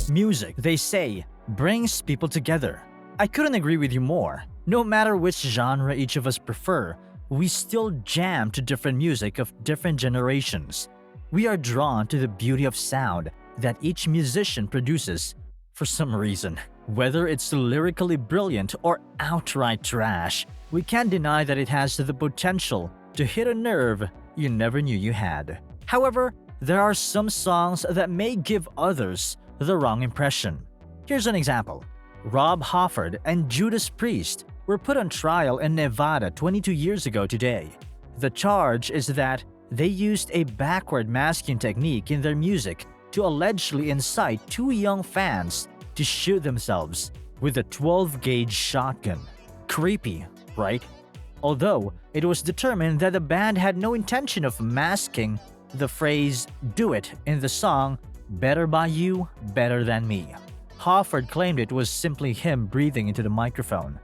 Music, they say, brings people together. I couldn't agree with you more. No matter which genre each of us prefer, we still jam to different music of different generations. We are drawn to the beauty of sound that each musician produces for some reason. Whether it's lyrically brilliant or outright trash, we can't deny that it has the potential to hit a nerve you never knew you had. However, there are some songs that may give others the wrong impression. Here's an example. Rob Halford and Judas Priest were put on trial in Nevada 22 years ago today. The charge is that they used a backward masking technique in their music to allegedly incite two young fans to shoot themselves with a 12-gauge shotgun. Creepy, right? Although it was determined that the band had no intention of masking the phrase "do it" in the song "Better by You, Better Than Me." Halford claimed it was simply him breathing into the microphone.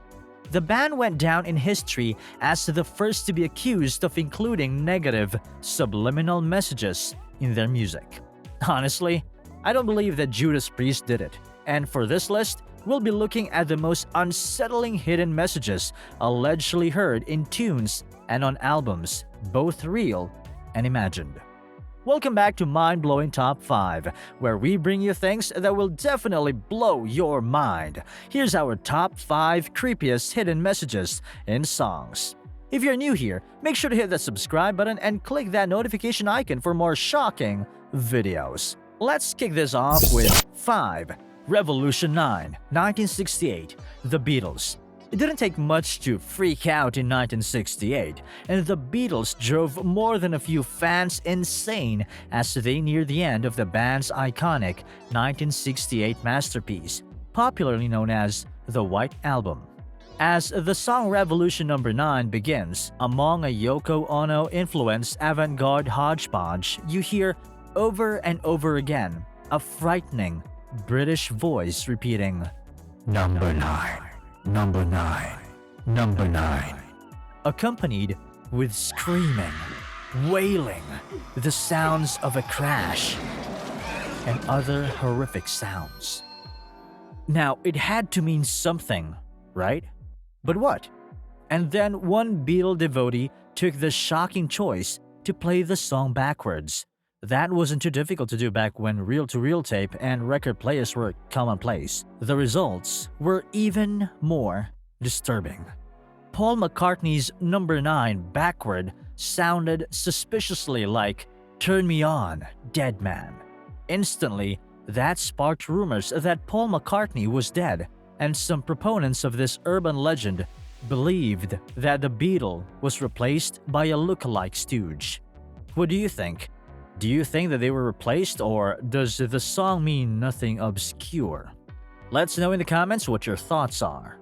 The band went down in history as the first to be accused of including negative, subliminal messages in their music. Honestly, I don't believe that Judas Priest did it. And for this list, we'll be looking at the most unsettling hidden messages allegedly heard in tunes and on albums, both real and imagined. Welcome back to Mind-Blowing Top 5, where we bring you things that will definitely blow your mind. Here's our top 5 creepiest hidden messages in songs. If you're new here, make sure to hit the subscribe button and click that notification icon for more shocking videos. Let's kick this off with 5. Revolution 9, 1968, The Beatles. It didn't take much to freak out in 1968, and the Beatles drove more than a few fans insane as they neared the end of the band's iconic 1968 masterpiece, popularly known as the White Album. As the song Revolution No. 9 begins, among a Yoko Ono-influenced avant-garde hodgepodge, you hear over and over again a frightening British voice repeating, "Number 9. Number 9, number 9," accompanied with screaming, wailing, the sounds of a crash, and other horrific sounds. Now, it had to mean something, right? But what? And then one Beatle devotee took the shocking choice to play the song backwards. That wasn't too difficult to do back when reel-to-reel tape and record players were commonplace. The results were even more disturbing. Paul McCartney's Number 9 backward sounded suspiciously like "Turn Me On, Dead Man." Instantly, that sparked rumors that Paul McCartney was dead, and some proponents of this urban legend believed that the Beatle was replaced by a look-alike stooge. What do you think? Do you think that they were replaced, or does the song mean nothing obscure? Let's know in the comments what your thoughts are.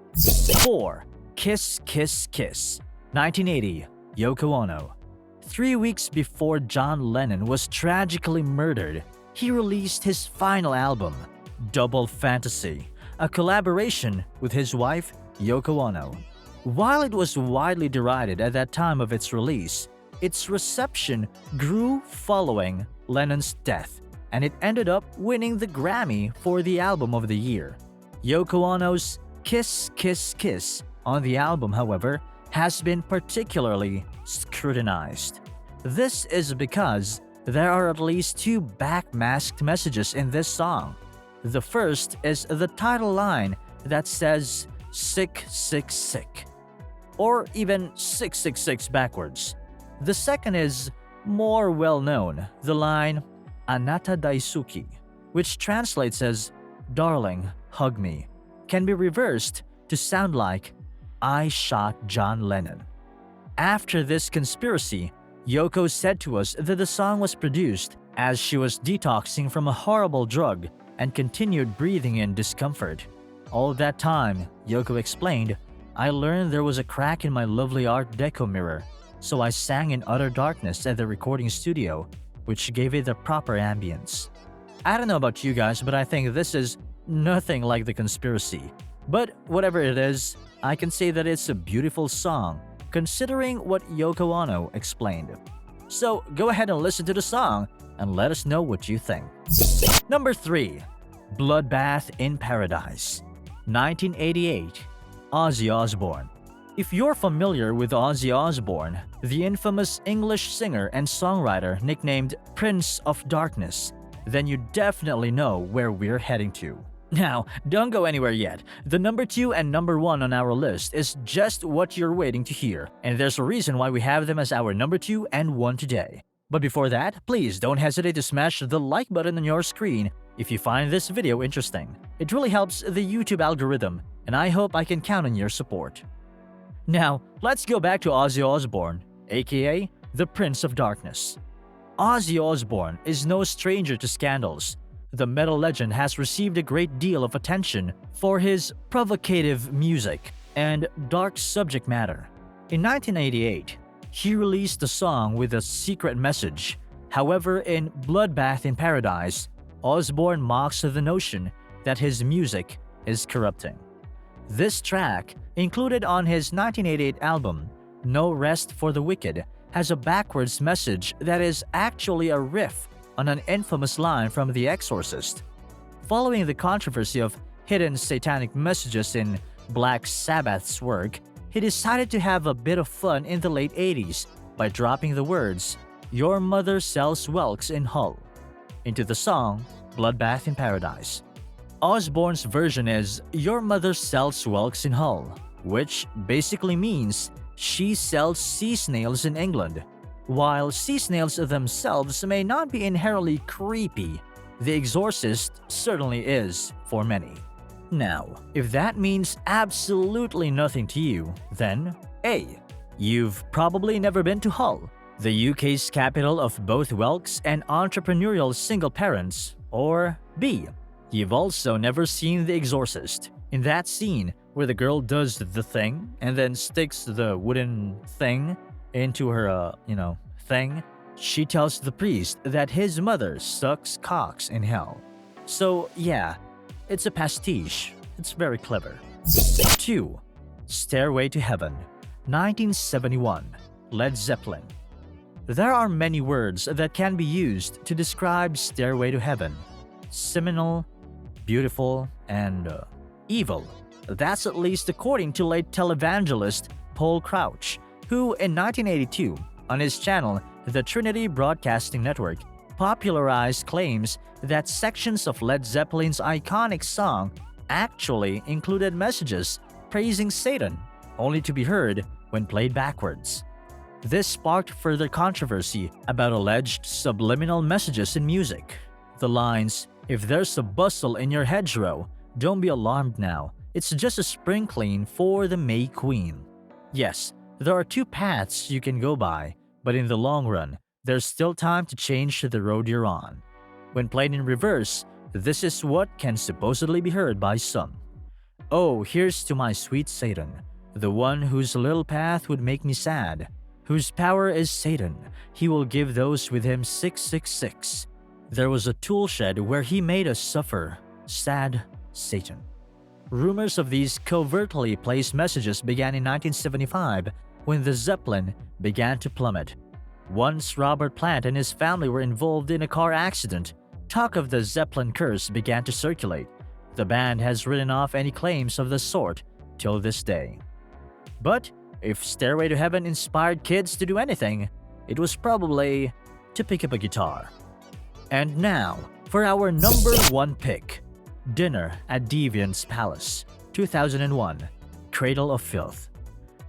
4. Kiss Kiss Kiss, 1980, Yoko Ono. 3 weeks before John Lennon was tragically murdered, he released his final album, Double Fantasy, a collaboration with his wife, Yoko Ono. While it was widely derided at that time of its release, its reception grew following Lennon's death, and it ended up winning the Grammy for the Album of the Year. Yoko Ono's Kiss Kiss Kiss on the album, however, has been particularly scrutinized. This is because there are at least 2 backmasked messages in this song. The first is the title line that says "Sick, Sick, Sick," or even 666 backwards. The second is more well-known, the line "Anata Daisuki," which translates as "Darling, hug me," can be reversed to sound like "I shot John Lennon." After this conspiracy, Yoko said to us that the song was produced as she was detoxing from a horrible drug and continued breathing in discomfort. All that time, Yoko explained, "I learned there was a crack in my lovely Art Deco mirror, so I sang in utter darkness at the recording studio, which gave it the proper ambience." I don't know about you guys, but I think this is nothing like the conspiracy. But whatever it is, I can say that it's a beautiful song, considering what Yoko Ono explained. So go ahead and listen to the song and let us know what you think. Number 3. Bloodbath in Paradise. 1988. Ozzy Osbourne. If you're familiar with Ozzy Osbourne, the infamous English singer and songwriter nicknamed Prince of Darkness, then you definitely know where we're heading to. Now, don't go anywhere yet. The number 2 and number 1 on our list is just what you're waiting to hear, and there's a reason why we have them as our number 2 and 1 today. But before that, please don't hesitate to smash the like button on your screen if you find this video interesting. It really helps the YouTube algorithm, and I hope I can count on your support. Now, let's go back to Ozzy Osbourne, aka the Prince of Darkness. Ozzy Osbourne is no stranger to scandals. The metal legend has received a great deal of attention for his provocative music and dark subject matter. In 1988, he released a song with a secret message. However, in Bloodbath in Paradise, Osbourne mocks the notion that his music is corrupting. This track, included on his 1988 album, No Rest for the Wicked, has a backwards message that is actually a riff on an infamous line from The Exorcist. Following the controversy of hidden satanic messages in Black Sabbath's work, he decided to have a bit of fun in the late 80s by dropping the words, "Your mother sells whelks in Hull," into the song Bloodbath in Paradise. Osbourne's version is, "Your mother sells whelks in Hull," which basically means she sells sea snails in England. While sea snails themselves may not be inherently creepy, The Exorcist certainly is for many. Now, if that means absolutely nothing to you, then A. You've probably never been to Hull, the UK's capital of both whelks and entrepreneurial single parents, or B. You've also never seen The Exorcist. In that scene where the girl does the thing and then sticks the wooden thing into her, thing, she tells the priest that his mother sucks cocks in hell. So yeah, it's a pastiche. It's very clever. 2. Stairway to Heaven. 1971. Led Zeppelin. There are many words that can be used to describe Stairway to Heaven. Seminal, beautiful, and evil. That's at least according to late televangelist Paul Crouch, who in 1982, on his channel, the Trinity Broadcasting Network, popularized claims that sections of Led Zeppelin's iconic song actually included messages praising Satan, only to be heard when played backwards. This sparked further controversy about alleged subliminal messages in music. The lines, "If there's a bustle in your hedgerow, don't be alarmed now, it's just a spring clean for the May Queen." Yes, there are 2 paths you can go by, but in the long run, there's still time to change the road you're on. When played in reverse, this is what can supposedly be heard by some. "Oh, here's to my sweet Satan, the one whose little path would make me sad, whose power is Satan, he will give those with him 666. There was a tool shed where he made us suffer, sad Satan." Rumors of these covertly placed messages began in 1975 when the Zeppelin began to plummet. Once Robert Plant and his family were involved in a car accident, talk of the Zeppelin curse began to circulate. The band has written off any claims of the sort till this day. But if Stairway to Heaven inspired kids to do anything, it was probably to pick up a guitar. And now, for our number 1 pick, Dinner at Deviant's Palace, 2001, Cradle of Filth.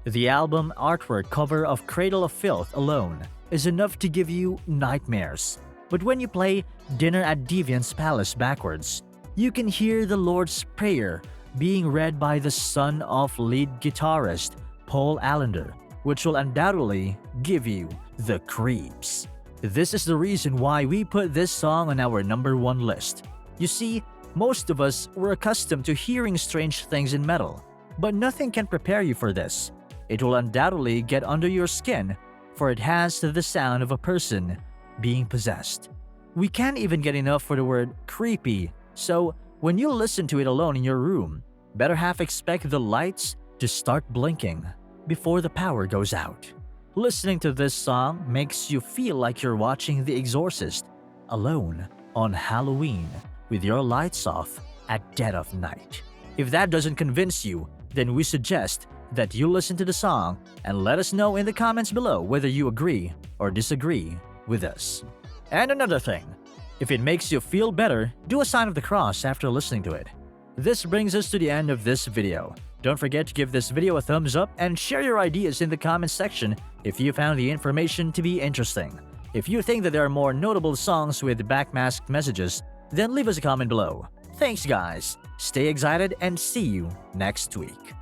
The album artwork cover of Cradle of Filth alone is enough to give you nightmares. But when you play Dinner at Deviant's Palace backwards, you can hear the Lord's Prayer being read by the son of lead guitarist Paul Allender, which will undoubtedly give you the creeps. This is the reason why we put this song on our number 1 list. You see, most of us were accustomed to hearing strange things in metal, but nothing can prepare you for this. It will undoubtedly get under your skin, for it has the sound of a person being possessed. We can't even get enough for the word creepy, so when you listen to it alone in your room, better half expect the lights to start blinking before the power goes out. Listening to this song makes you feel like you're watching The Exorcist alone on Halloween with your lights off at dead of night. If that doesn't convince you, then we suggest that you listen to the song and let us know in the comments below whether you agree or disagree with us. And another thing, if it makes you feel better, do a sign of the cross after listening to it. This brings us to the end of this video. Don't forget to give this video a thumbs up and share your ideas in the comments section if you found the information to be interesting. If you think that there are more notable songs with backmasked messages, then leave us a comment below. Thanks guys, stay excited and see you next week.